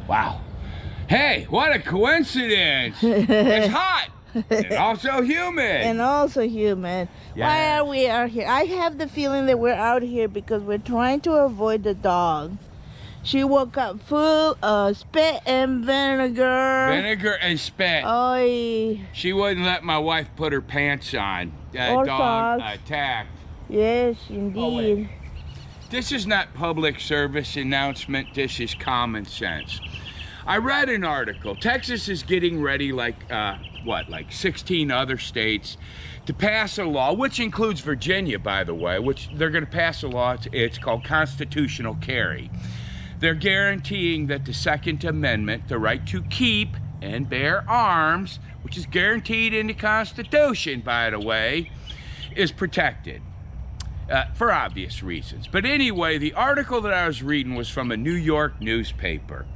Wow. Hey, what a coincidence. It's hot. And also humid. And also humid. Yeah. Why are we out here? I have the feeling that we're out here because we're trying to avoid the dog. She woke up full of spit and vinegar. Vinegar and spit. Oy. She wouldn't let my wife put her pants on. Or Dog socks. attacked. Yes, Oh, indeed. This is not public service announcement. This is common sense. I read an article. Texas is getting ready, like 16 other states, to pass a law, which includes Virginia, by the way, which they're going to pass a law. It's called constitutional carry. They're guaranteeing that the Second Amendment, the right to keep and bear arms, which is guaranteed in the Constitution, by the way, is protected. For obvious reasons. But anyway, the article that I was reading was from a New York newspaper.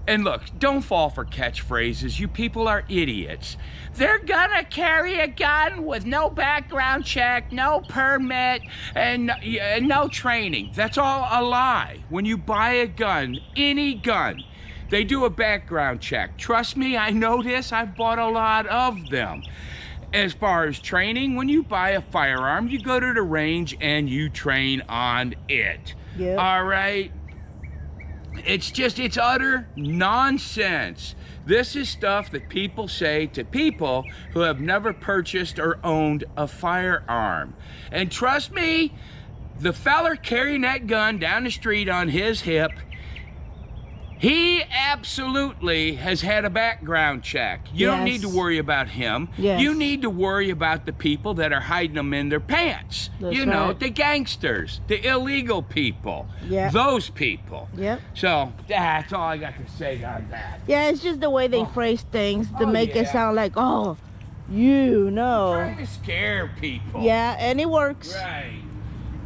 And look, don't fall for catchphrases. You people are idiots. They're gonna carry a gun with no background check, no permit, and no training. That's all a lie. When you buy a gun, any gun, they do a background check. Trust me, I know this. I've bought a lot of them. As far as training, when you buy a firearm, you go to the range and you train on it. Yep. All right? It's utter nonsense. This is stuff that people say to people who have never purchased or owned a firearm. And trust me, the feller carrying that gun down the street on his hip, he absolutely has had a background check. You don't need to worry about him. Yes. You need to worry about the people that are hiding them in their pants. That's you know, right. the gangsters, the illegal people. Yeah. Those people. Yep. So that's all I got to say on that. Yeah, it's just the way they phrase things to Oh, make it yeah. sound like, oh, you know. Trying to scare people. Yeah, and it works. Right.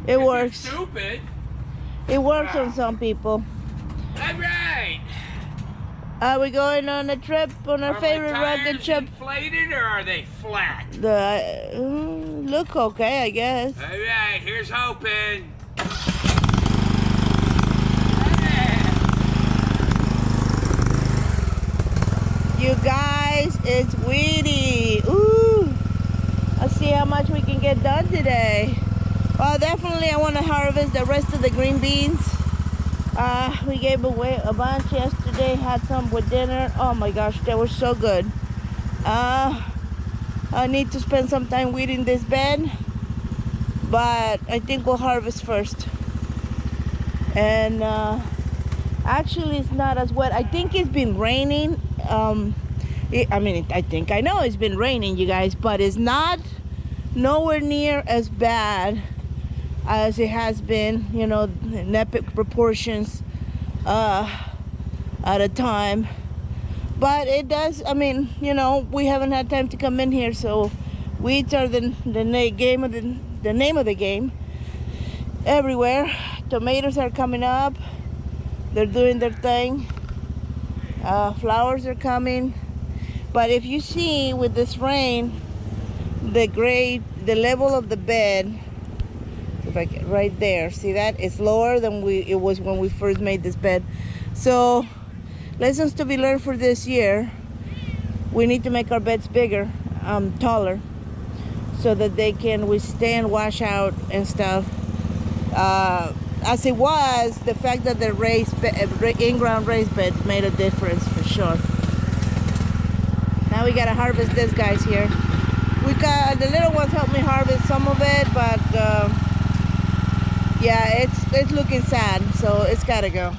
It If you're works. stupid. It works Wow. on some people. All right. Are we going on a trip, on our Are favorite my tires rugged trip? inflated or are they flat? Look okay, I guess. All right, here's hoping. You guys, it's weedy. Ooh. Let's see how much we can get done today. Well, definitely I want to harvest the rest of the green beans. We gave away a bunch yesterday, had some with dinner. Oh my gosh, they were so good. I need to spend some time weeding this bed, but I think we'll harvest first. And actually it's not as wet. I think it's been raining. I know it's been raining, you guys, but it's not nowhere near as bad as it has been, you know, in epic proportions at a time. But it does, I mean, you know, we haven't had time to come in here, so weeds are the name of the game everywhere. Tomatoes are coming up. They're doing their thing. Flowers are coming. But if you see with this rain, the level of the bed, if I get right there, see that? It's lower than it was when we first made this bed. So, lessons to be learned for this year. We need to make our beds bigger, taller, so that they can withstand washout and stuff. As it was, the fact that the in-ground raised bed made a difference for sure. Now we gotta harvest this, guys, here. We got, the little ones helped me harvest some of it, but yeah, it's looking sad, so it's gotta go.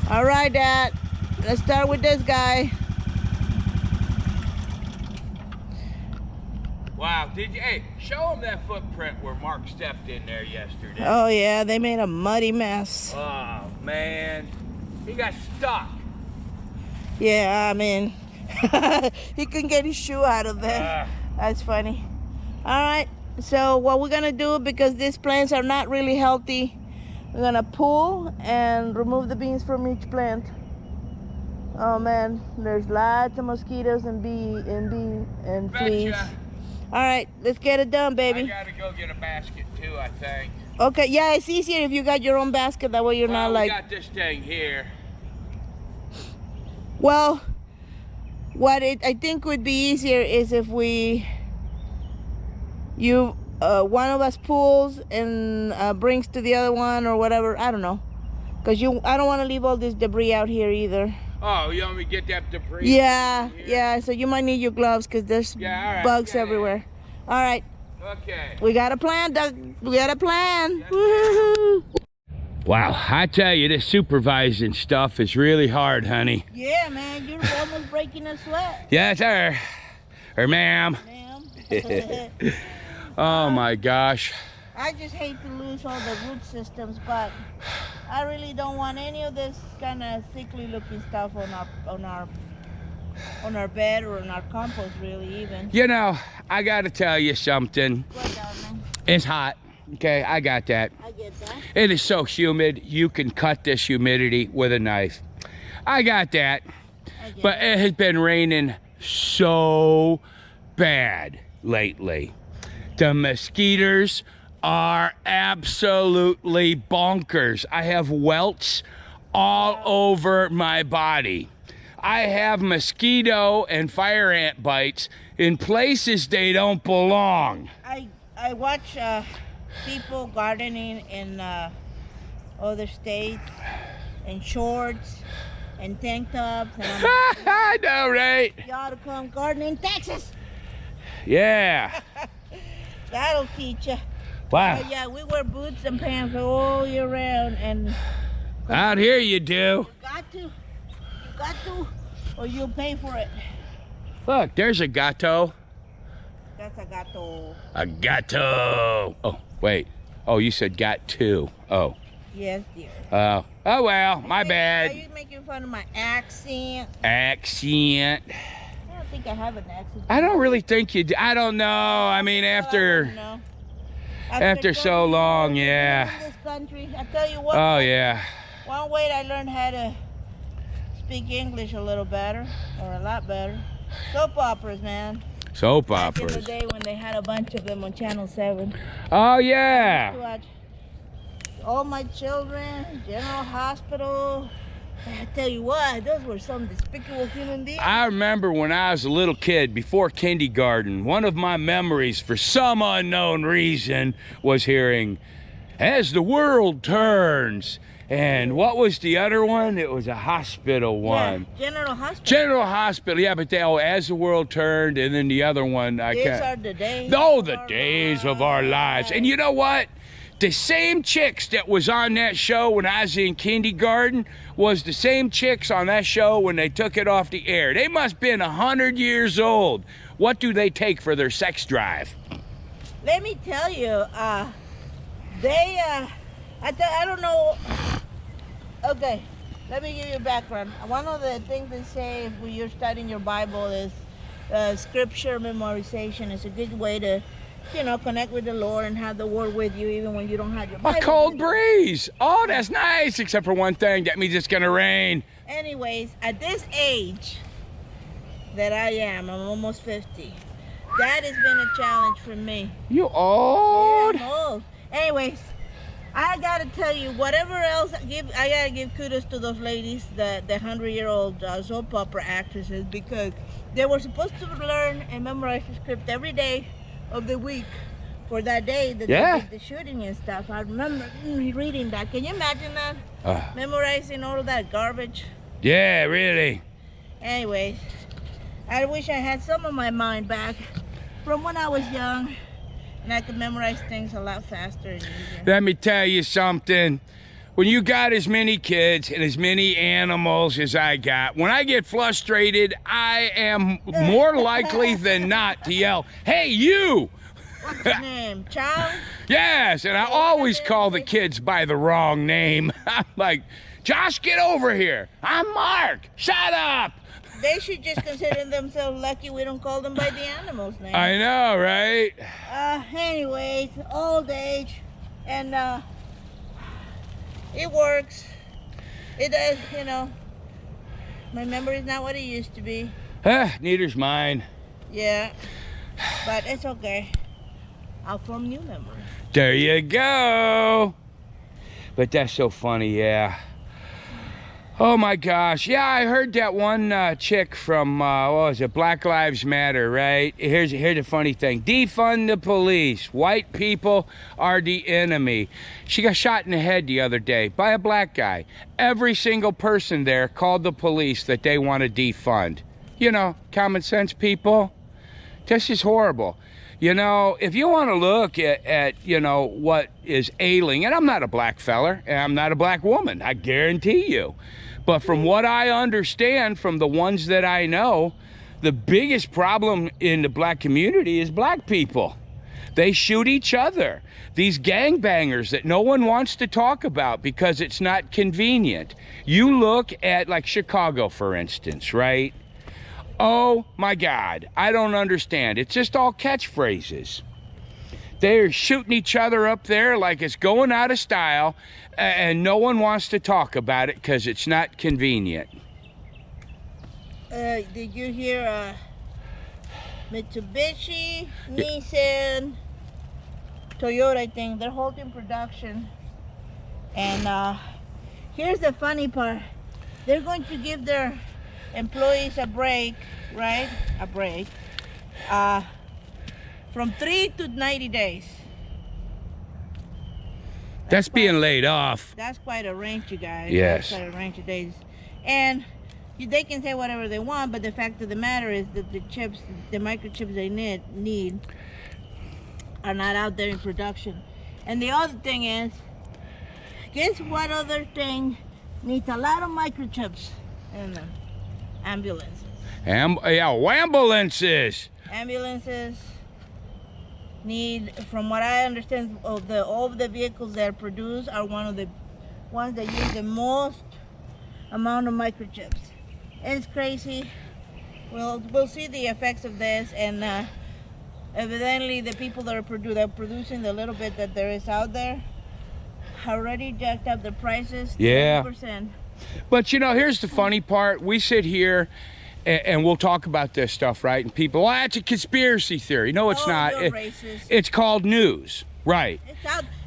All right, Dad, let's start with this guy. Wow, hey, show them that footprint where Mark stepped in there yesterday. Oh yeah, they made a muddy mess. Oh, man. He got stuck. Yeah, I mean, he couldn't get his shoe out of there. That's funny. All right, so what we're gonna do, because these plants are not really healthy, we're gonna pull and remove the beans from each plant. Oh man, there's lots of mosquitoes and fleas. Betcha. All right, let's get it done, baby. I gotta go get a basket too, I think. Okay, yeah, it's easier if you got your own basket. That way you're not We like. got this thing here. Well, what I think would be easier is if one of us pulls and brings to the other one or whatever. I don't know, because I don't want to leave all this debris out here either. Oh, you want me to get that debris? Yeah, yeah. So you might need your gloves because there's bugs everywhere. All right. Okay. We got a plan, Doug. We got a plan. Woo-hoo. Wow, I tell you, this supervising stuff is really hard, honey. Yeah, man. You're almost breaking a sweat. Yes, sir. Or ma'am. Ma'am. Oh my gosh. I just hate to lose all the root systems, but I really don't want any of this kind of sickly looking stuff on our bed or on our compost, really, even. You know, I gotta tell you something. What, darling? It's hot. Okay, I got that. I get that. It is so humid, you can cut this humidity with a knife. I got that. But it has been raining so bad lately. The mosquitoes are absolutely bonkers. I have welts all over my body. I have mosquito and fire ant bites in places they don't belong. I watch people gardening in other states in shorts and tank tops, and I'm like, I know, right? you ought to come gardening in Texas. Yeah. That'll teach you. Wow. Yeah, we wear boots and pants all year round, and Out here you do. you got to, or you'll pay for it. Look, there's a gato. That's a gato. A gato. Oh, wait. Oh, you said got two. Oh. Yes, dear. Oh well, my Are bad. you making fun of my accent? Accent. I don't think I have an accent. I don't really think you do. I don't know. I mean, after so long, yeah. In this country, I tell you what. Oh, yeah. One way I learned how to speak English a little better, or a lot better. Soap operas, man. Soap Back in operas. the day when they had a bunch of them on Channel 7. Oh, To yeah. watch All My Children, General Hospital. I tell you what, those were some despicable human beings. I remember when I was a little kid, before kindergarten, one of my memories, for some unknown reason, was hearing, "As the world turns." And what was the other one? It was a hospital one. Yeah, General Hospital. General Hospital, yeah, but as the world turned, and then the other one, I These can't. are the days. Oh, the days of our lives. And you know what? The same chicks that was on that show when I was in kindergarten was the same chicks on that show when they took it off the air. They must have been 100 years old. What do they take for their sex drive? Let me tell you, I don't know. Okay, let me give you a background. One of the things they say when you're studying your Bible is scripture memorization is a good way to, connect with the Lord and have the Word with you even when you don't have your Bible. A cold with you. breeze. Oh, that's nice, except for one thing. That means it's gonna rain. Anyways, at this age that I am, I'm almost 50. That has been a challenge for me. You old? Yeah, I'm old. Anyways, I gotta tell you, whatever else I gotta give kudos to those ladies, the 100-year-old soap opera actresses, because they were supposed to learn and memorize the script every day of the week for that day that they did the shooting and stuff. I remember reading that. Can you imagine that? Memorizing all of that garbage. Yeah, really. Anyways, I wish I had some of my mind back from when I was young. And I could memorize things a lot faster and easier. Let me tell you something. When you got as many kids and as many animals as I got, when I get frustrated, I am more likely than not to yell, "Hey, you!" What's your name? Chow? Yes, and I always call the kids by the wrong name. I'm like, "Josh, get over here. I'm Mark. Shut up." They should just consider themselves lucky we don't call them by the animal's name. I know, right? Anyways, old age, and it works. It does, My memory's not what it used to be. Neither's mine. Yeah, but it's okay. I'll form new memories. There you go. But that's so funny, yeah. Oh my gosh. Yeah, I heard that one chick from, what was it, Black Lives Matter, right? Here's the funny thing. Defund the police. White people are the enemy. She got shot in the head the other day by a black guy. Every single person there called the police that they want to defund. You know, common sense people. This is horrible. You know, if you want to look at, you know, what is ailing, and I'm not a black feller, and I'm not a black woman, I guarantee you. But from what I understand from the ones that I know, the biggest problem in the black community is black people. They shoot each other. These gangbangers that no one wants to talk about because it's not convenient. You look at like Chicago, for instance, right? Oh my God, I don't understand. It's just all catchphrases. They're shooting each other up there like it's going out of style, and no one wants to talk about it because it's not convenient. Did you hear Mitsubishi, Nissan, Toyota, I think, they're holding production. And here's the funny part. They're going to give their employees a break, right? A break. From 3 to 90 days. That's being laid off. That's quite a range, you guys. Yes. That's quite a range of days. And they can say whatever they want, but the fact of the matter is that the chips, the microchips they need are not out there in production. And the other thing is, guess what other thing needs a lot of microchips? In them? Ambulances. Ambulances. Ambulances need, from what I understand, all the vehicles that are produced are one of the ones that use the most amount of microchips. And it's crazy. We'll see the effects of this, and evidently the people that are producing the little bit that there is out there already jacked up the prices 20%. But you know, here's the funny part. We sit here and we'll talk about this stuff, right? And people, well, that's a conspiracy theory. No, it's not. You're racist. It's called news, right?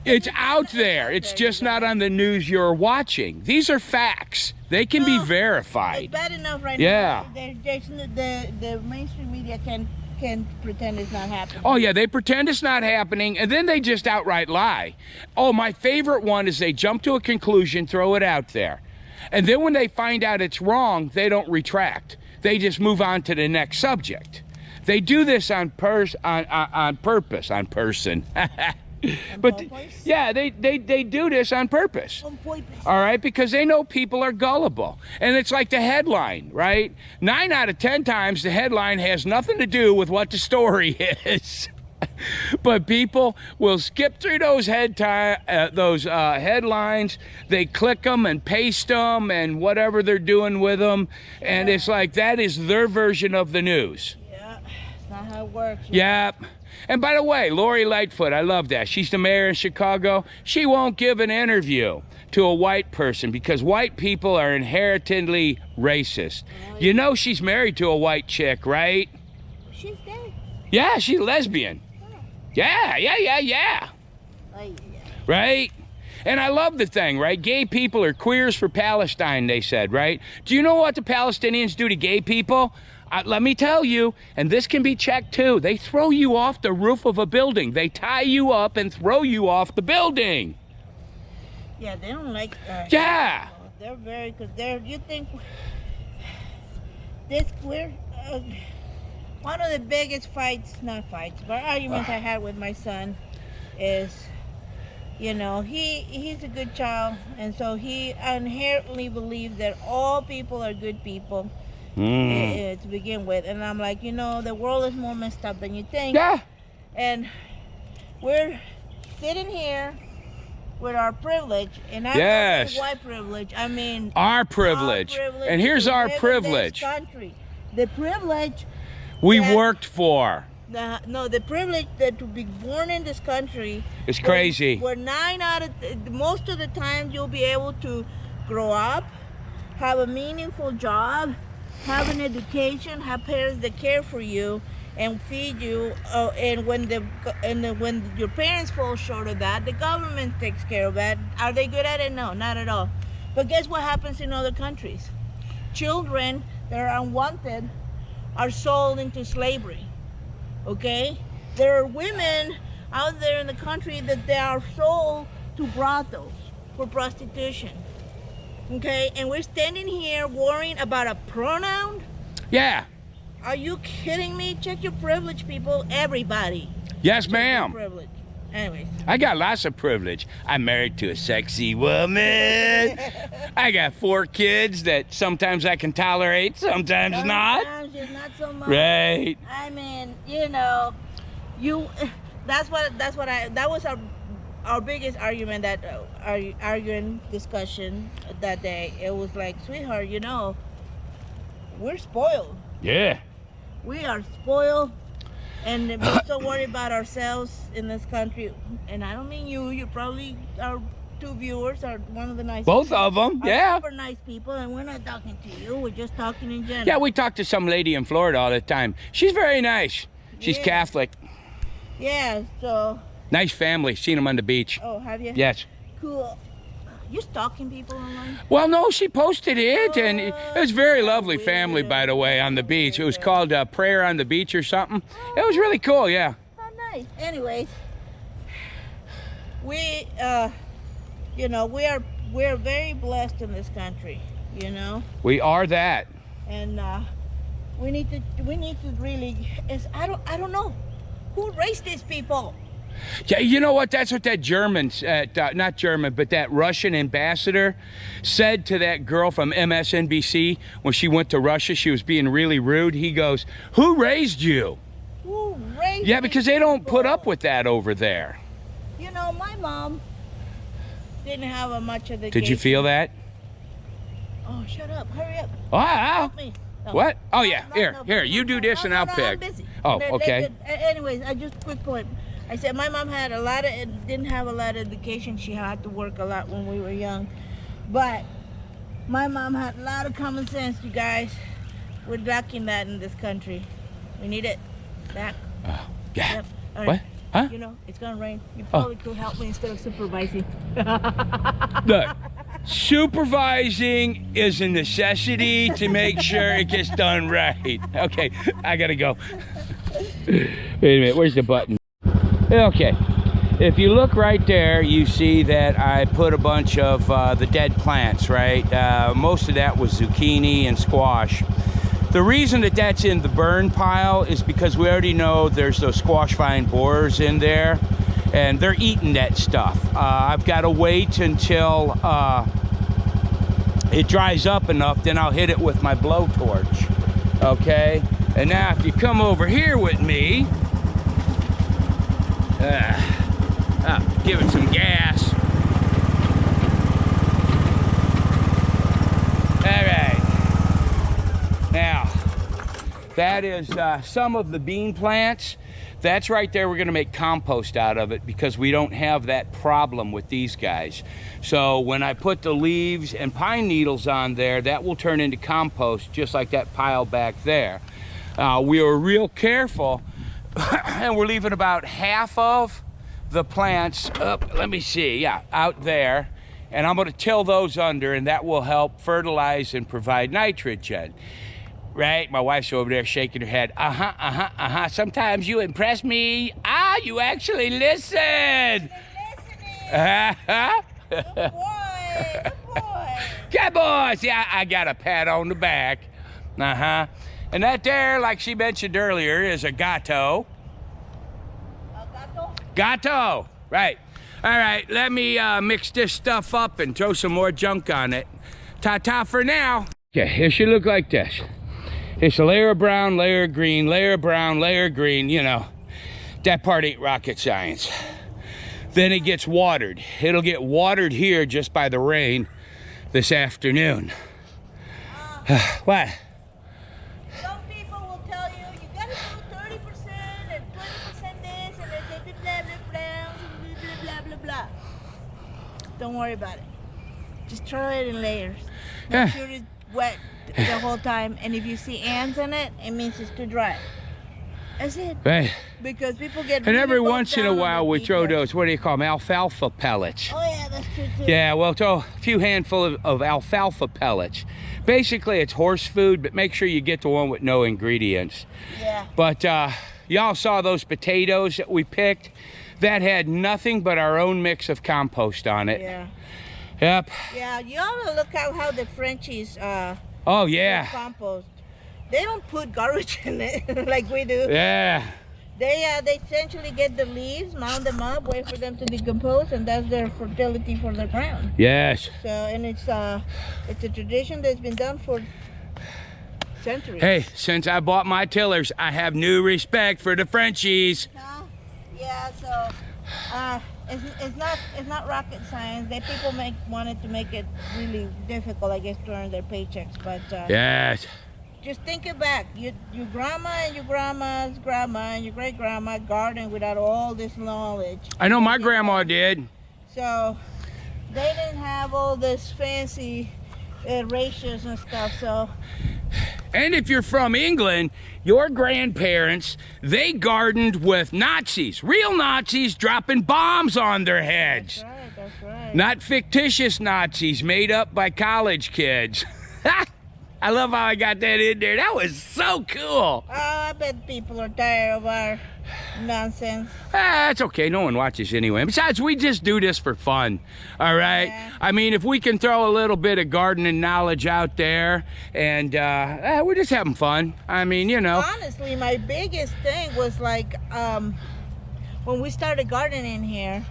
It's out there. It's just not on the news you're watching. These are facts. They can be verified. It's bad enough right now. The mainstream media can pretend it's not happening. Oh yeah, they pretend it's not happening, and then they just outright lie. Oh, my favorite one is they jump to a conclusion, throw it out there. And then when they find out it's wrong, they don't retract. They just move on to the next subject. They do this on purpose, on person. But yeah, they do this on purpose. All right, because they know people are gullible. And it's like the headline, right? 9 out of 10 times the headline has nothing to do with what the story is. But people will skip through those headlines. They click them and paste them and whatever they're doing with them, and it's like that is their version of the news. Yeah, it's not how it works. Yeah. And by the way, Lori Lightfoot, I love that. She's the mayor of Chicago. She won't give an interview to a white person because white people are inherently racist. You know she's married to a white chick, right? She's gay. Yeah, she's lesbian. Yeah. Right? And I love the thing, right? Gay people are queers for Palestine, they said, right? Do you know what the Palestinians do to gay people? Let me tell you, and this can be checked too. They throw you off the roof of a building. They tie you up and throw you off the building. Yeah, they don't like... yeah. They're very good. You think... This queer... one of the biggest but arguments I had with my son is, you know, he's a good child, and so he inherently believes that all people are good people to begin with. And I'm like, you know, the world is more messed up than you think. Yeah. And we're sitting here with our privilege, and I yes. don't mean white privilege. I mean our privilege. And here's our privilege. The privilege we worked for. The privilege that to be born in this country is crazy. Where most of the time you'll be able to grow up, have a meaningful job, have an education, have parents that care for you and feed you. And when your parents fall short of that, the government takes care of that. Are they good at it? No, not at all. But guess what happens in other countries? Children that are unwanted are sold into slavery. Okay? There are women out there in the country that they are sold to brothels for prostitution. Okay? And we're standing here worrying about a pronoun? Yeah. Are you kidding me? Check your privilege, people. Everybody. Yes, Check your ma'am. privilege. Anyways. I got lots of privilege. I'm married to a sexy woman. I got 4 kids that sometimes I can tolerate, sometimes not. Sometimes just not so much. Right. I mean, you know, that was our biggest argument, that arguing discussion that day. It was like, sweetheart, you know, we're spoiled. Yeah. We are spoiled, and we're so worried about ourselves in this country. And I don't mean you probably, our 2 viewers are one of the nice Both people. of them, Are yeah. super nice people, and we're not talking to you, we're just talking in general. Yeah, we talk to some lady in Florida all the time. She's very nice. She's Yeah. Catholic. Yeah, so, Nice family. Seen them on the beach. oh, have you? Yes. Cool. You stalking people online? Well, no, she posted it, and it was very lovely family, by the way, on the beach. It was called Prayer on the Beach or something. It was really cool, yeah. Oh, nice. Anyways, we, you know, we're very blessed in this country, you know, We are that. and we need to really. I don't know who raised these people. Yeah, you know what? That's what that German, not German, but that Russian ambassador said to that girl from MSNBC when she went to Russia. She was being really rude. He goes, "Who raised you?" Who raised? Yeah, because these they don't put people? up with that over there. You know, my mom didn't have a much education. Did you feel that? Oh, shut up! Hurry up! Ah, Help me. No. what? Oh, yeah. No, Here, no, here. no, You do no, this and I'll I'm pick. busy. Oh, okay. Anyways, I just quick point. I said my mom had didn't have a lot of education. She had to work a lot when we were young, but my mom had a lot of common sense. You guys, we're lacking that in this country. We need it back. Yeah. Yep. All What? right. Huh? You know, it's gonna rain. You Oh. probably could help me instead of supervising. Look, supervising is a necessity to make sure it gets done right. Okay, I gotta go. Wait a minute, where's the button? Okay, if you look right there, you see that I put a bunch of the dead plants, right? Most of that was zucchini and squash. The reason that that's in the burn pile is because we already know there's those squash vine borers in there, and they're eating that stuff. I've got to wait until it dries up enough, then I'll hit it with my blowtorch, okay? And now if you come over here with me, give it some gas. All right. Now, that is some of the bean plants. That's right there. We're going to make compost out of it because we don't have that problem with these guys. So when I put the leaves and pine needles on there, that will turn into compost just like that pile back there. We were real careful and we're leaving about half of the plants up, let me see, yeah, out there. And I'm going to till those under, and that will help fertilize and provide nitrogen. Right? My wife's over there shaking her head. Sometimes you impress me. Ah, you actually listen. Good boy. Good boy. Good boys. Yeah, I got a pat on the back. And that there, like she mentioned earlier, is a gato. Gato. Right. All right, let me mix this stuff up and throw some more junk on it. Ta-ta for now. Okay, it should look like this. It's a layer of brown, layer of green, layer of brown, layer of green, you know. That part ain't rocket science. Then it gets watered. It'll get watered here just by the rain this afternoon. What? Some people will tell you, you gotta do 30% and 20% this, and then they blah, blah, blah, blah, blah, blah. Don't worry about it. Just throw it in layers. Yeah. Make sure it's wet the whole time, and if you see ants in it, it means it's too dry. That's it. Right. Because people get And really every bogged once in a down on while the we throw details. those, what do you call them, alfalfa pellets. Oh yeah, That's true too. Yeah, well, throw a few handful of alfalfa pellets. Basically, it's horse food, but make sure you get the one with no ingredients. Yeah. But y'all saw those potatoes that we picked? That had nothing but our own mix of compost on it. Yeah. Yep. Yeah, you ought to look out how the Frenchies Oh, yeah. compost. They don't put garbage in it like we do. Yeah. They essentially get the leaves, mound them up, wait for them to decompose, and that's their fertility for the ground. Yes. So, and it's a tradition that's been done for centuries. Hey, since I bought my tillers, I have new respect for the Frenchies. Huh? Yeah. So, it's not rocket science. They people wanted to make it really difficult, I guess, to earn their paychecks. But Yes. just think it back. Your grandma and your grandma's grandma and your great grandma gardened without all this knowledge. I know my grandma did. So they didn't have all this fancy ratios and stuff. So And if you're from England, your grandparents, they gardened with Nazis, real Nazis dropping bombs on their heads. that's right. Not fictitious Nazis made up by college kids. I love how I got that in there. That was so cool. Oh, I bet people are tired of our nonsense. That's okay. No one watches anyway. Besides, we just do this for fun. All right. Yeah. I mean, if we can throw a little bit of gardening knowledge out there, and we're just having fun. I mean, you know. Honestly, my biggest thing was like when we started gardening here,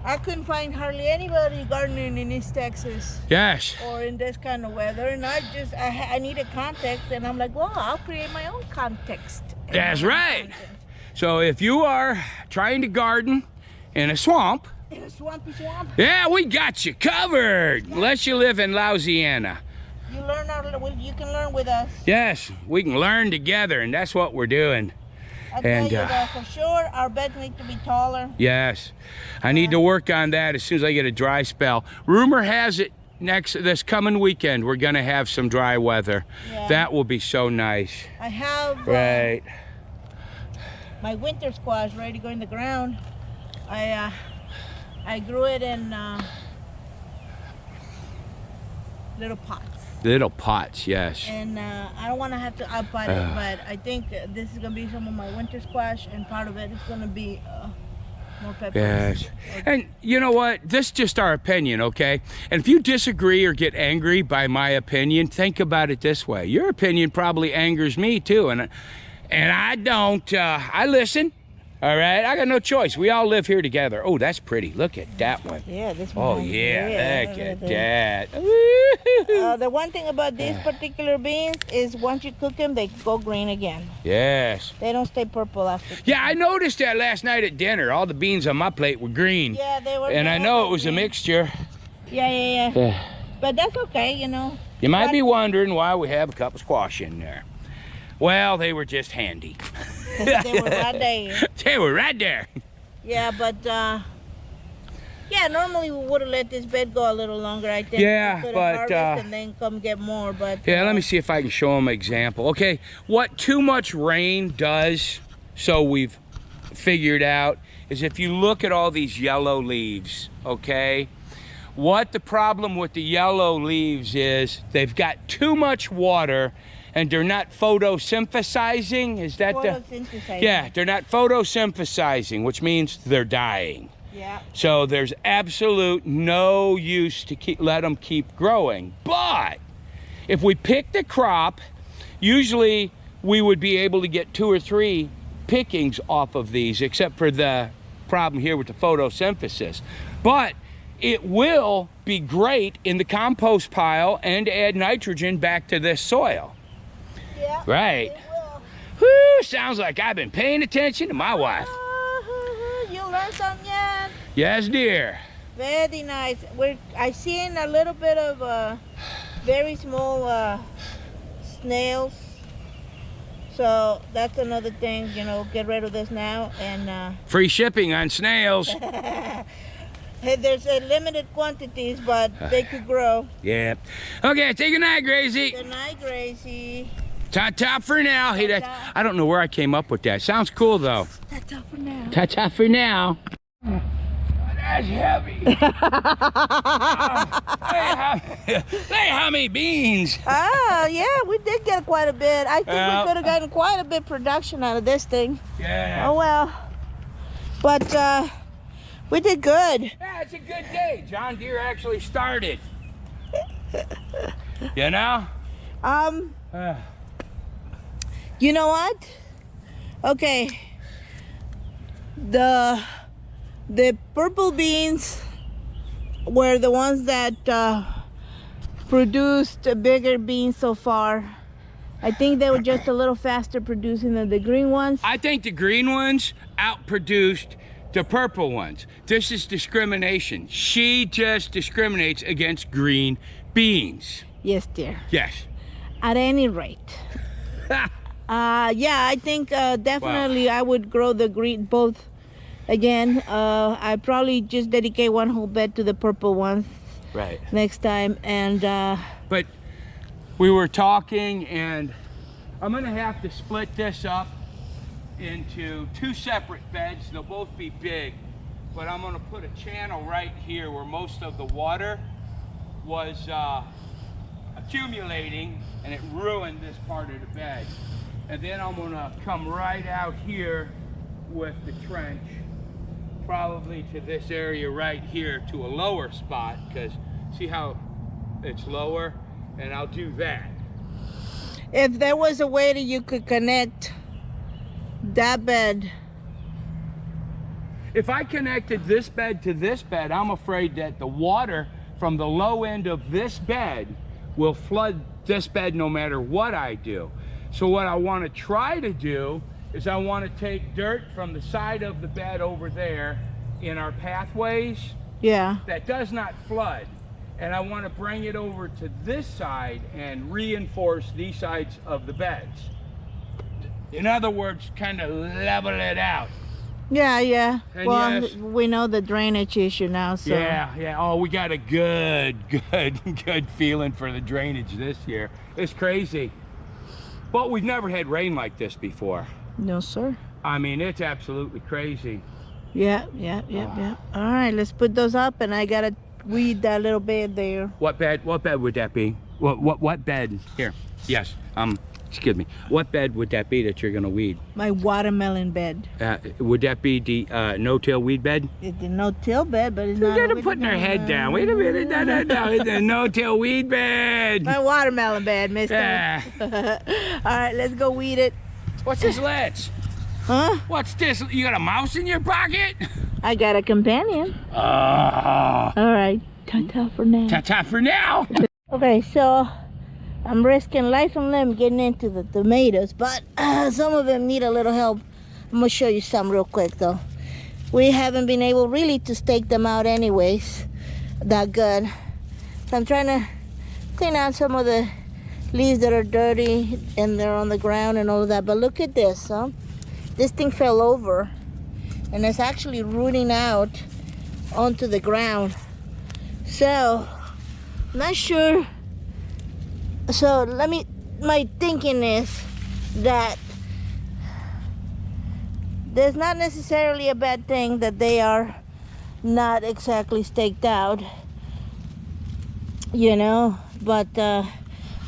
I couldn't find hardly anybody gardening in East Texas Yes. or in this kind of weather, and I needed context, and I'm like, well, I'll create my own context. That's right. So if you are trying to garden in a swamp, In a swampy swamp, yeah, we got you covered. Unless you live in Louisiana. you can learn with us. Yes, we can learn together, and that's what we're doing. I tell And, you that for sure, our beds need to be taller. Yes, I need to work on that as soon as I get a dry spell. Rumor has it this coming weekend we're gonna have some dry weather. Yeah. That will be so nice. I have Right. my winter squash ready to go in the ground. I grew it in little pots. Little pots, yes. And I don't want to have to outbut it, but I think this is going to be some of my winter squash, and part of it is going to be more peppers. Yes. And you know what? This is just our opinion, okay? And if you disagree or get angry by my opinion, think about it this way. Your opinion probably angers me too, and I don't. I listen. All right, I got no choice. We all live here together. Oh, that's pretty. Look at that one. Yeah, this one. Oh yeah, look at that. The one thing about these particular beans is once you cook them, they go green again. Yes. They don't stay purple after. Yeah, I noticed that last night at dinner. All the beans on my plate were green. Yeah, they were. And I know it was a green. mixture. Yeah. But that's okay, you know. You might be wondering why we have a cup of squash in there. Well, they were just handy. They were right there. They were right there. Yeah, but yeah, normally we would have let this bed go a little longer, I think. Yeah, We could've but, harvested and then come get more, but Yeah, let me see if I can show them an example. Okay, what too much rain does, so we've figured out, is if you look at all these yellow leaves, okay? What the problem with the yellow leaves is they've got too much water and they're not photosynthesizing. Is that photosynthesizing. Yeah, they're not photosynthesizing, which means they're dying. Yeah. So there's absolute no use to let them keep growing. But if we pick the crop, usually we would be able to get 2 or 3 pickings off of these, except for the problem here with the photosynthesis. But it will be great in the compost pile and add nitrogen back to this soil. Yeah. Right. It will. Whew, sounds like I've been paying attention to my wife. You learned something yet? Yes, dear. Very nice. I seen a little bit of very small snails. So that's another thing, you know, get rid of this now. And Free shipping on snails. hey, there's a limited quantities, but they could grow. Yeah. Okay, take a night, Gracie. Good night, Gracie. Ta-ta for now. Hey, that, Ta-ta. I don't know where I came up with that. Sounds cool, though. Ta-ta for now. Ta-ta for now. That's heavy. They have me beans. Ah, yeah, we did get quite a bit. I think Yeah. we could have gotten quite a bit production out of this thing. Yeah. Oh well. But we did good. Yeah, it's a good day. John Deere actually started. You know? You know what? Okay. The purple beans were the ones that produced a bigger bean so far. I think they were just a little faster producing than the green ones. I think the green ones outproduced the purple ones. This is discrimination. She just discriminates against green beans. Yes, dear. Yes. At any rate. Yeah, I think definitely I would grow the green both again. I probably just dedicate one whole bed to the purple ones Right. next time. And But we were talking, and I'm gonna have to split this up into 2 separate beds. They'll both be big, but I'm gonna put a channel right here where most of the water was accumulating, and it ruined this part of the bed. And then I'm gonna come right out here with the trench, probably to this area right here, to a lower spot, because see how it's lower? And I'll do that. if there was a way that you could connect that bed, If I connected this bed to this bed, I'm afraid that the water from the low end of this bed will flood this bed no matter what I do. So what I want to try to do is I want to take dirt from the side of the bed over there in our pathways yeah. that does not flood, and I want to bring it over to this side and reinforce these sides of the beds. In other words, kind of level it out. Yeah, yeah. And Well, yes. we know the drainage issue now, so. Yeah, yeah. Oh, we got a good feeling for the drainage this year. It's crazy. But we've never had rain like this before. No, sir. I mean, it's absolutely crazy. Yeah. All right, let's put those up, and I gotta weed that little bed there. What bed would that be? What bed? Here. Yes. Excuse me. What bed would that be that you're gonna weed? My watermelon bed. Would that be the no-till weed bed? It's a no-till bed, but it's We're not. gonna putting her head down. Wait a minute. No. It's a no-till weed bed. My watermelon bed, mister. Yeah. All right, let's go weed it. What's this ledge? Huh? What's this? You got a mouse in your pocket? I got a companion. Ah. All right, ta-ta for now. Ta-ta for now. Okay, so I'm risking life and limb getting into the tomatoes, but some of them need a little help. I'm gonna show you some real quick though. We haven't been able really to stake them out anyways that good. So I'm trying to clean out some of the leaves that are dirty and they're on the ground and all of that. But look at this, huh? This thing fell over and it's actually rooting out onto the ground. So I'm not sure. So my thinking is that there's not necessarily a bad thing that they are not exactly staked out, you know, but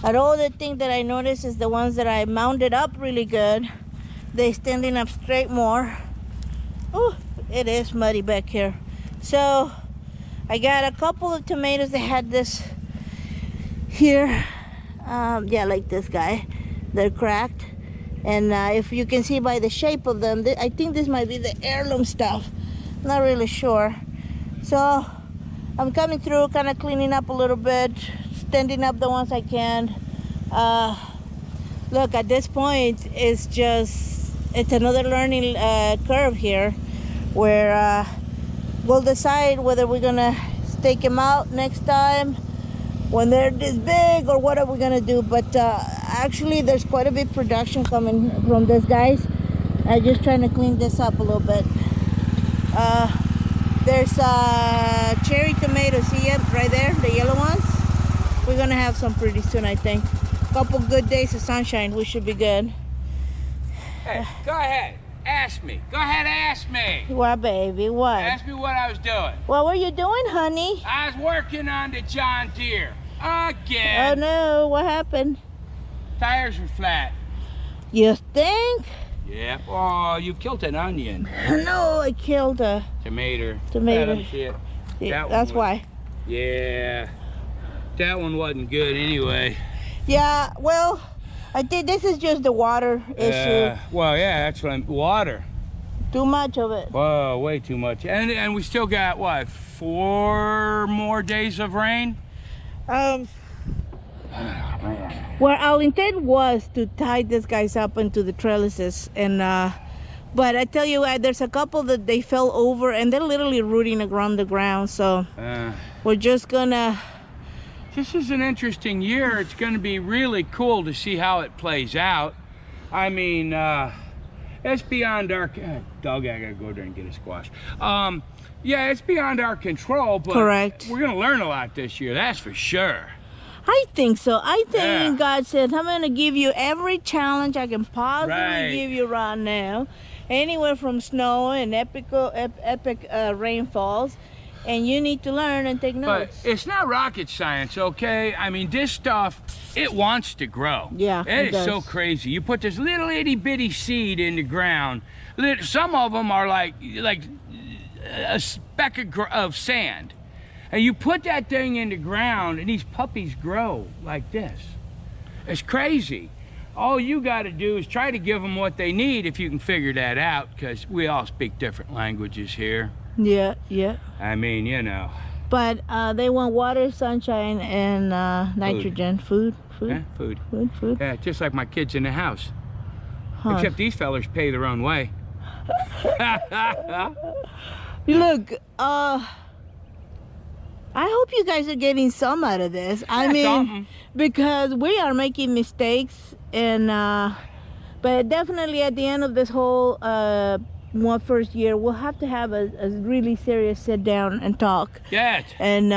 another thing that I noticed is the ones that I mounted up really good, they standing up straight more. Oh, it is muddy back here. So I got a couple of tomatoes that had this here. Yeah, like this guy. They're cracked. And if you can see by the shape of them, I think this might be the heirloom stuff. Not really sure. So I'm coming through, kind of cleaning up a little bit, standing up the ones I can. Look, at this point, it's another learning curve here, where we'll decide whether we're gonna stake them out next time when they're this big, or what are we gonna do. But actually there's quite a bit of production coming from this, guys. I'm just trying to clean this up a little bit. There's cherry tomatoes, see it right there, the yellow ones? We're gonna have some pretty soon, I think. Couple good days of sunshine, we should be good. Hey, go ahead. Ask me. Go ahead, ask me. What, baby? What? Ask me what I was doing. What were you doing, honey? I was working on the John Deere. Oh Again. no, what happened? Tires were flat. You think? Yep. Oh, you killed an onion. No, I killed a Tomato. Tomato. Yeah, let me see it. That one That's was- why. Yeah. That one wasn't good anyway. Yeah, well, I think this is just the water issue. Well, yeah, that's what water. Too much of it. Whoa, way too much. And we still got, what, 4 more days of rain? Well, our intent was to tie these guys up into the trellises, and but I tell you what, there's a couple that they fell over and they're literally rooting around the ground. So we're just gonna. This is an interesting year. It's going to be really cool to see how it plays out. I mean, it's beyond our... Doug, I got to go there and get a squash. Yeah, it's beyond our control, but Correct. We're going to learn a lot this year, that's for sure. I think so. I think Yeah. God said, I'm gonna give you every challenge I can possibly Right. give you right now, anywhere from snow and epic rainfalls, and you need to learn and take But notes. it's not rocket science, okay? I mean, this stuff, it wants to grow. Yeah, it It is so does. crazy. You put this little itty bitty seed in the ground. Some of them are like a speck of sand. And you put that thing in the ground and these puppies grow like this. It's crazy. All you got to do is try to give them what they need if you can figure that out, because we all speak different languages here. Yeah, yeah. I mean, you know. But they want water, sunshine, and nitrogen. Food. Eh, food. Food. Yeah, just like my kids in the house. Huh. Except these fellers pay their own way. Look, I hope you guys are getting some out of this. I Yeah, mean, something. because we are making mistakes, and but definitely at the end of this whole first year, we'll have to have a really serious sit down and talk, Yes. and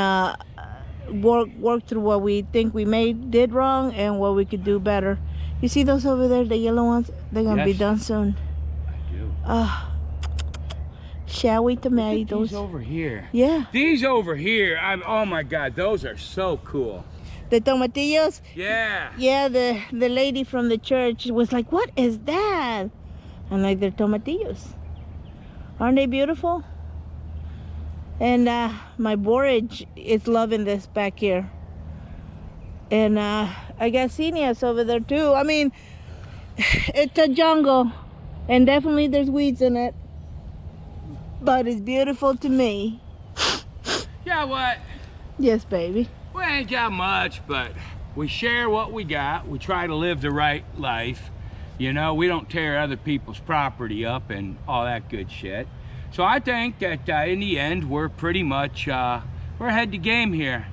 work through what we think we did wrong and what we could do better. You see those over there, the yellow ones? They're gonna be Yes. done soon. I do. Shall we Look at tomatoes? these over here. Yeah, These over here, oh my God, those are so cool. the tomatillos. Yeah. Yeah, the lady from the church was like, "What is that?" I'm like, "They're tomatillos. Aren't they beautiful?" And my borage is loving this back here. And I got zinnias over there too. I mean, it's a jungle, and definitely there's weeds in it. But it's beautiful to me. Yeah, what? Yes, baby. We ain't got much, but we share what we got. We try to live the right life. You know, we don't tear other people's property up and all that good shit. So I think that in the end, we're pretty much, we're ahead the game here.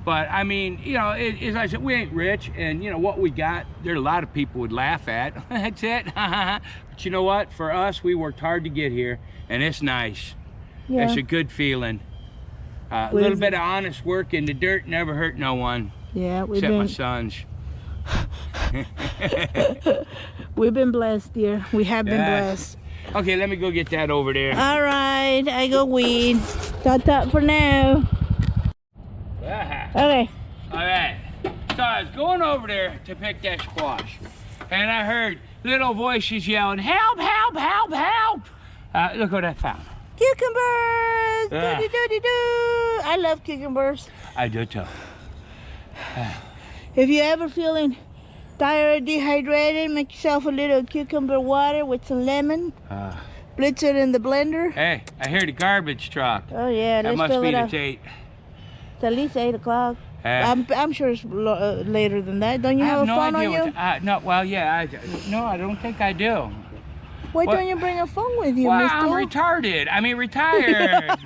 But I mean, you know, as I said, we ain't rich, and you know, what we got, there are a lot of people would laugh at. That's it. But you know what? For us, we worked hard to get here, and it's nice. Yeah. It's a good feeling. A What little is bit of honest work in the dirt never hurt no one, Yeah, we've except my been sons. we've been blessed, dear. We have been Yes. blessed. Okay, let me go get that over there. All right, I go weed. Ta-ta for now. Ah. Okay. All right. So I was going over there to pick that squash, and I heard little voices yelling, "Help! Help! Help! Help!" Look what I found. Cucumbers! Ah. Do-do-do-do-do. I love cucumbers. I do too. If you're ever feeling tired, dehydrated, make yourself a little cucumber water with some lemon. Blitz it in the blender. Hey, I hear the garbage truck. Oh yeah, That let's must fill be it the up. date. It's at least 8 o'clock. I'm sure it's later than that. Don't you I have, have a no phone idea. on you? No, well, yeah. No, I don't think I do. Why what- don't you bring a phone with you, Well, mister? I'm retarded. I mean, retired.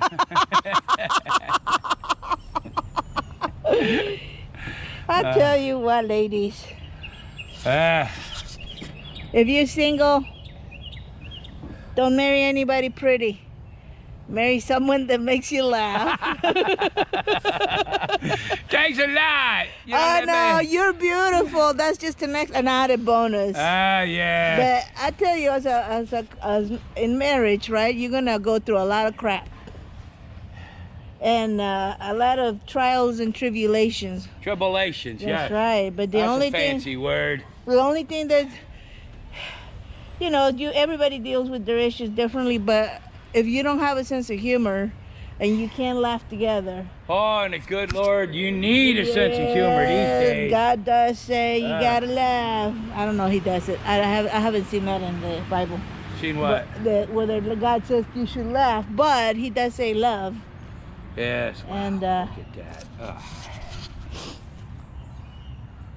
I'll tell you what, ladies. Ah. If you're single, don't marry anybody pretty. Marry someone that makes you laugh. Thanks a lot. You know Oh what no, I mean? you're beautiful. That's just an added bonus. Ah, yeah. But I tell you, as in marriage, right? You're gonna go through a lot of crap and a lot of trials and tribulations. Tribulations, That's yeah. right. But the That's only a fancy word. the only thing that everybody deals with their issues differently. But if you don't have a sense of humor and you can't laugh together, Oh, and the good Lord, you need a sense of humor these yeah, days. God does say you Ah. gotta laugh. I don't know. He does it. I haven't seen that in the Bible. Seen what? Whether God says you should laugh, but He does say love. Yes. Wow, And look at that. Ugh.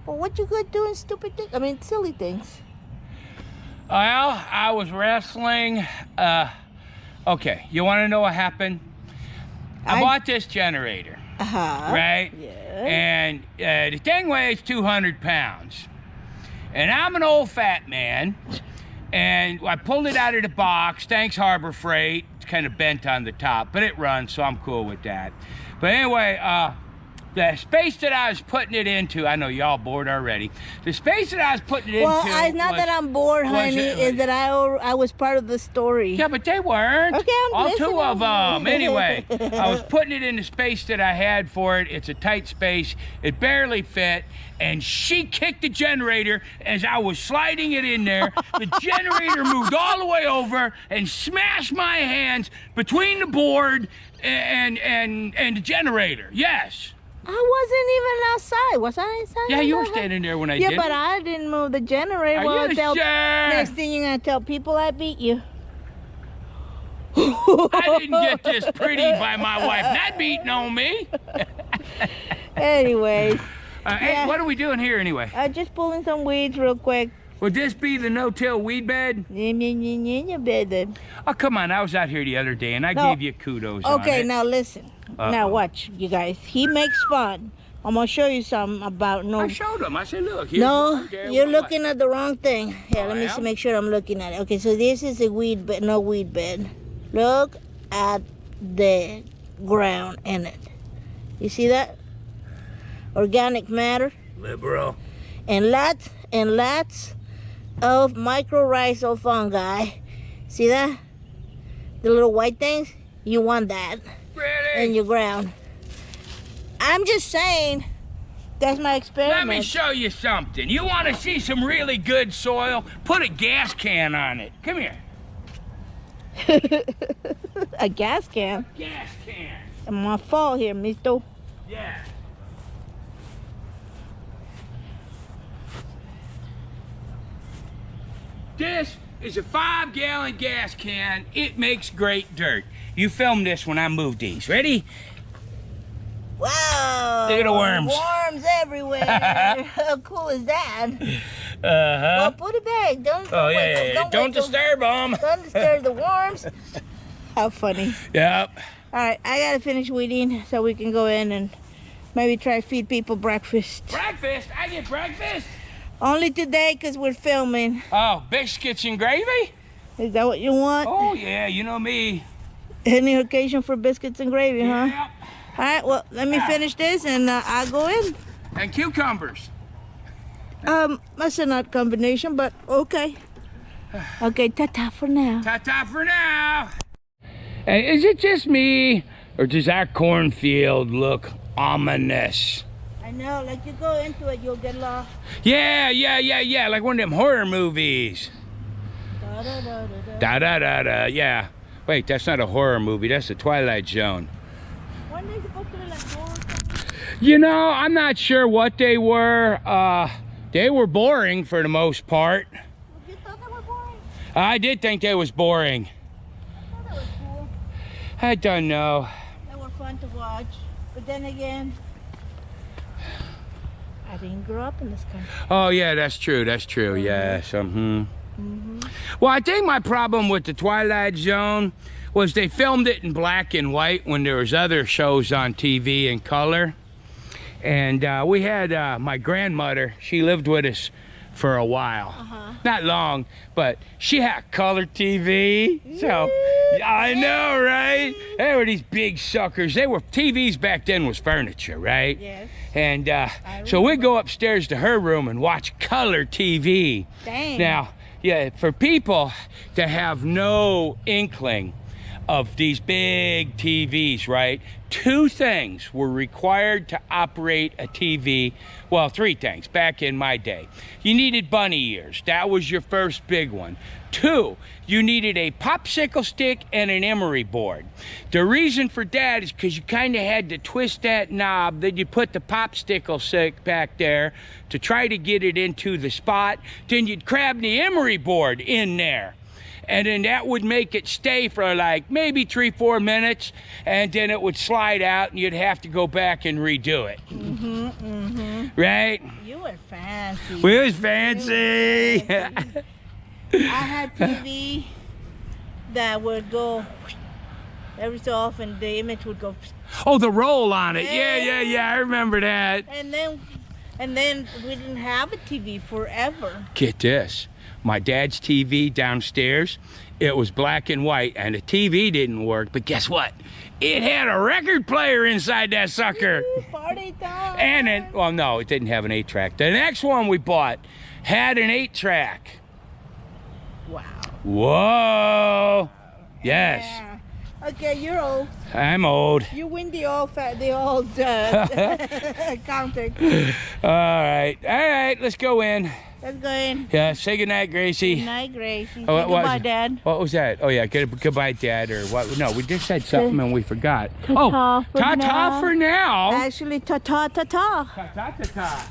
well, what you good doing stupid things? I mean, silly things. Well, I was wrestling. Okay, you want to know what happened? I bought this generator, right? Yeah. And the thing weighs 200 pounds. And I'm an old fat man. And I pulled it out of the box. Thanks, Harbor Freight. It's kind of bent on the top, but it runs, so I'm cool with that. But anyway, the space that I was putting it into, I know y'all bored already. The space that I was putting it Well, into. it's not that I'm bored, honey. Is that I was part of the story. Yeah, but they weren't. Okay, I'm all listening. two of them. Anyway, I was putting it in the space that I had for it. It's a tight space. It barely fit. And she kicked the generator as I was sliding it in there. The generator moved all the way over and smashed my hands between the board and the generator. Yes. I wasn't even outside. Was I inside? Yeah, you were standing there when I Yeah, did but it. I didn't move the generator. Are Well, you tell, sure? next thing you're gonna tell people I beat you. I didn't get this pretty by my wife not beating on me. Anyways, Hey, Yeah. what are we doing here anyway? just pulling some weeds real quick. Would this be the no-till weed bed? Okay, Oh, come on. I was out here the other day and I gave you kudos on it. now listen. Now watch, you guys. He makes fun. I'm gonna show you something about I showed him. I said, look. Here's No, one there, you're what? looking at the wrong thing. Here, let me am? make sure I'm looking at it. Okay, so this is a weed bed, no weed bed. Look at the ground in it. You see that? Organic matter Liberal. and lots of mycorrhizal fungi. See that? The little white things? You want that Really? in your ground. I'm just saying, that's my experiment. Let me show you something. You want to see some really good soil? Put a gas can on it. Come here. A gas can. Gas can. My fault here, mister. Yeah. This is a 5-gallon gas can. It makes great dirt. You film this when I move these. Ready? Wow. Look at the worms. Worms everywhere. How cool is that? Uh-huh. Well, put it back. Oh, yeah. Don't disturb them. Don't disturb the worms. How funny. Yep. All right, I got to finish weeding so we can go in and maybe try to feed people breakfast. Breakfast? I get breakfast? Only today because we're filming. Oh, biscuits and gravy? Is that what you want? Oh, yeah, you know me. Any occasion for biscuits and gravy, huh? Yep. All right, well, let me finish this and I'll go in. And cucumbers. That's a nut combination, but okay. Okay, ta-ta for now. Ta-ta for now. Hey, is it just me, or does our cornfield look ominous? I know, like you go into it, you'll get lost. Yeah, like one of them horror movies. Da-da-da-da-da. Da-da-da-da, yeah. Wait, that's not a horror movie, that's the Twilight Zone. When they supposed to be like horror? You know, I'm not sure what they were. They were boring for the most part. You thought they were boring? I did think they was boring. I thought they were cool. I don't know. They were fun to watch. But then again, I didn't grow up in this country. Oh, yeah, that's true, yes. Well, I think my problem with the Twilight Zone was they filmed it in black and white when there was other shows on TV in color. And we had my grandmother, she lived with us for a while. Not long, but she had color TV. So I know, right? They were these big suckers. They were TVs back then was furniture, right? Yes. And so we'd go upstairs to her room and watch color TV. Dang. Now, yeah, for people to have no inkling of these big TVs, right? 2 things were required to operate a TV. Well, 3 things back in my day. You needed bunny ears. That was your first big one. 2, you needed a popsicle stick and an emery board. The reason for that is because you kind of had to twist that knob, then you put the popsicle stick back there to try to get it into the spot, then you'd grab the emery board in there. And then that would make it stay for like maybe 3-4 minutes, and then it would slide out and you'd have to go back and redo it. Right? You were fancy. We was fancy. I had TV that would go every so often. The image would go, Oh, the roll on it. Yeah. I remember that. and then we didn't have a TV forever. Get this. My dad's TV downstairs, it was black and white, and the TV didn't work, but guess what? It had a record player inside that sucker. Ooh, party time. And it, well, no, it didn't have an 8-track. The next one we bought had an 8-track. Wow. Whoa. Yes. Yeah. Okay, you're old. I'm old. You win the old counter. All right, let's go in. Let's go in. Yeah, say goodnight, Gracie. Good night, Gracie. Oh, Say goodbye, Dad. What was that? Oh yeah, goodbye, Dad, or what? No, we just said something and we forgot. Ta-ta for ta-ta now. for now. Actually, ta-ta, ta-ta. Ta-ta, ta-ta.